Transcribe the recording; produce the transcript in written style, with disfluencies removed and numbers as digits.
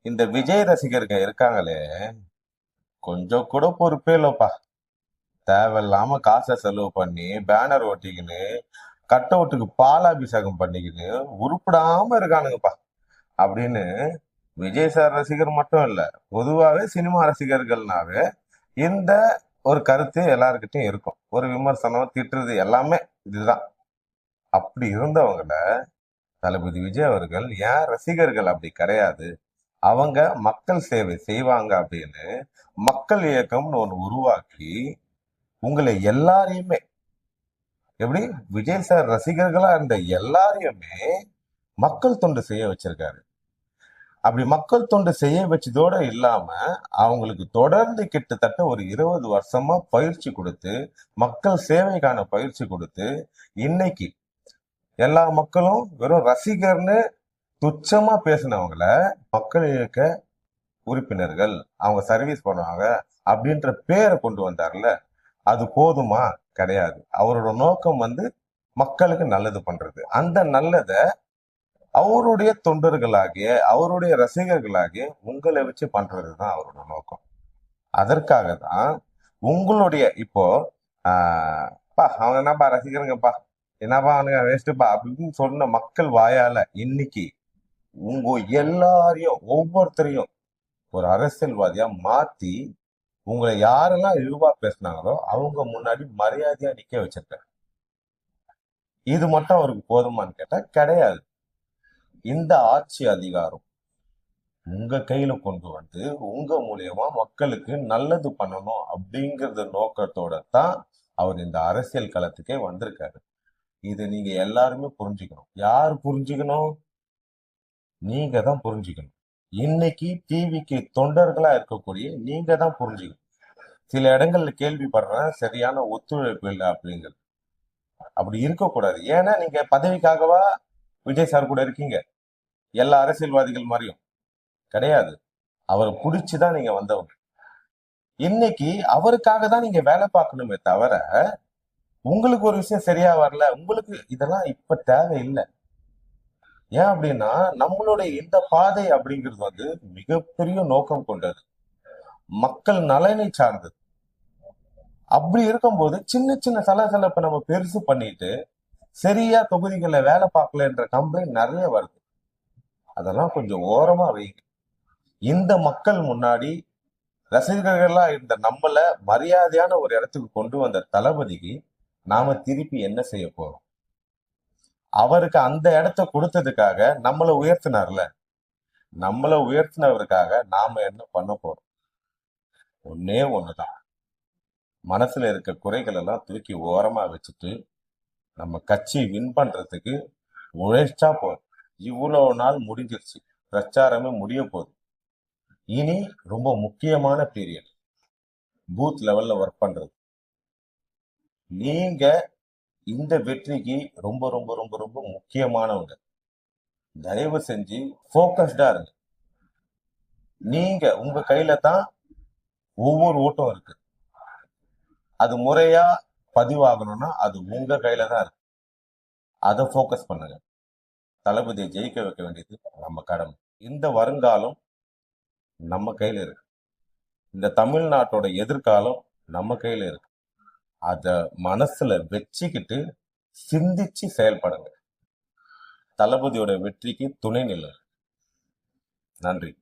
இந்த விஜய் ரசிகர்கள் இருக்காங்களே, கொஞ்சம் கூட பொறுப்பே இல்லப்பா. தேவையில்லாம காசை செலவு பண்ணி பேனர் ஒட்டிக்கின்னு கட் அவுட்டுக்கு பாலாபிஷேகம் பண்ணிக்கின்னு உருப்படாம இருக்கானுங்கப்பா அப்படின்னு. விஜய் சார் ரசிகர் மட்டும் இல்ல, பொதுவாவே சினிமா ரசிகர்கள்னாவே இந்த ஒரு கருத்து எல்லாருக்கிட்டையும் இருக்கும். ஒரு விமர்சனம் திட்டுறது எல்லாமே இதுதான். அப்படி இருந்தவங்கள தளபதி விஜய் அவர்கள் ஏன் ரசிகர்கள் அப்படி கிடையாது, அவங்க மக்கள் சேவை செய்வாங்க அப்படின்னு மக்கள் இயக்கம்னு ஒன்று உருவாக்கி உங்களை எல்லாரையுமே, எப்படி, விஜய் சார் ரசிகர்களா இருந்த எல்லாரையுமே மக்கள் தொண்டு செய்ய வச்சிருக்காரு. அப்படி மக்கள் தொண்டு செய்ய வச்சதோட இல்லாம அவங்களுக்கு தொடர்ந்து கிட்டத்தட்ட ஒரு 20 வருஷமா பயிற்சி கொடுத்து, மக்கள் சேவைக்கான பயிற்சி கொடுத்து, இன்னைக்கு எல்லா மக்களும் வெறும் ரசிகர்னு துச்சமா பேசினவங்கள மக்கள் இயக்க உறுப்பினர்கள், அவங்க சர்வீஸ் பண்ணுவாங்க அப்படின்ற பேரை கொண்டு வந்தார்ல, அது போதுமா? கிடையாது. அவரோட நோக்கம் மக்களுக்கு நல்லது பண்றது. அந்த நல்லதை அவருடைய தொண்டர்களாகிய, அவருடைய ரசிகர்களாகிய உங்களை வச்சு பண்றதுதான் அவரோட நோக்கம். அதற்காக தான் உங்களுடைய இப்போ அவங்க என்னப்பா ரசிகருங்கப்பா, என்னப்பா அவனுங்க வேஸ்ட்டுப்பா அப்படின்னு சொன்ன மக்கள் வாயால இன்னைக்கு உங்க எல்லாரையும், ஒவ்வொருத்தரையும் ஒரு அரசியல்வாதியா மாத்தி உங்களை யாரெல்லாம் இழிவா பேசினாங்களோ அவங்க முன்னாடி மரியாதையா நிக்க வச்சிருக்கேன். இது மட்டும் அவருக்கு போதுமான்னு கேட்டா கிடையாது. இந்த ஆட்சி அதிகாரம் உங்க கையில கொண்டு வந்து உங்க மூலியமா மக்களுக்கு நல்லது பண்ணணும் அப்படிங்கறத நோக்கத்தோட தான் அவர் இந்த அரசியல் களத்துக்கே வந்திருக்காரு. இது நீங்க எல்லாருமே புரிஞ்சுக்கணும். யார் புரிஞ்சுக்கணும்? நீங்க தான் புரிஞ்சுக்கணும். இன்னைக்கு டிவிக்கு தொண்டர்களா இருக்கக்கூடிய நீங்க தான் புரிஞ்சுக்கணும். சில இடங்கள்ல கேள்விப்படுறேன், சரியான ஒத்துழைப்பு இல்லை அப்படிங்கிறது. அப்படி இருக்கக்கூடாது. ஏன்னா நீங்க பதவிக்காகவா விஜய் சார் கூட இருக்கீங்க? எல்லா அரசியல்வாதிகள் மாதிரியும் கிடையாது. அவரை பிடிச்சுதான் நீங்க வந்தவங்க. இன்னைக்கு அவருக்காக தான் நீங்க வேலை பார்க்கணுமே தவிர, உங்களுக்கு ஒரு விஷயம் சரியா வரல, உங்களுக்கு இதெல்லாம் இப்ப தேவையில்லை. ஏன் அப்படின்னா நம்மளுடைய இந்த பாதை அப்படிங்கிறது மிகப்பெரிய நோக்கம் கொண்டது, மக்கள் நலனை சார்ந்தது. அப்படி இருக்கும்போது சின்ன சின்ன சலசலப்பை நம்ம பெருசு பண்ணிட்டு சரியா தொகுதிகளை வேலை பார்க்கலன்ற கம்ப்ளைண்ட் நிறைய வருது. அதெல்லாம் கொஞ்சம் ஓரமா வைங்க. இந்த மக்கள் முன்னாடி ரசிகர்களா இருந்த நம்மள மரியாதையான ஒரு இடத்துக்கு கொண்டு வந்த தளபதிக்கு நாம திருப்பி என்ன செய்ய போறோம்? அவருக்கு அந்த இடத்த கொடுத்ததுக்காக நம்மளை உயர்த்தினார்ல, நம்மளை உயர்த்தினவருக்காக நாம என்ன பண்ண போறோம்? ஒன்னே ஒண்ணுதான். மனசுல இருக்க குறைகள் எல்லாம் தூக்கி ஓரமா வச்சுட்டு நம்ம கட்சி வின் பண்றதுக்கு உழைச்சா போதும். இவ்வளவு நாள் முடிஞ்சிருச்சு, பிரச்சாரமே முடிய போகுது. இனி ரொம்ப முக்கியமான பீரியட், பூத் லெவல்ல ஒர்க் பண்றது. நீங்க இந்த வெற்றிக்கு ரொம்ப ரொம்ப ரொம்ப ரொம்ப முக்கியமானவங்க. தயவு செஞ்சு போக்கஸ்டா இருங்க. நீங்க உங்க கையில தான் ஒவ்வொரு ஓட்டம் இருக்கு. அது முறையா பதிவாகணும்னா அது உங்க கையில தான் இருக்கு. அதை போக்கஸ் பண்ணுங்க. தளபதியை ஜெயிக்க வைக்க வேண்டியது நம்ம கடமை. இந்த வருங்காலம் நம்ம கையில இருக்கு. இந்த தமிழ்நாட்டோட எதிர்காலம் நம்ம கையில இருக்கு. அத மனசுல வச்சுக்கிட்டு சிந்திச்சு செயல்படுங்க. தளபதியோட வெற்றிக்கு துணை நில்லுங்க. நன்றி.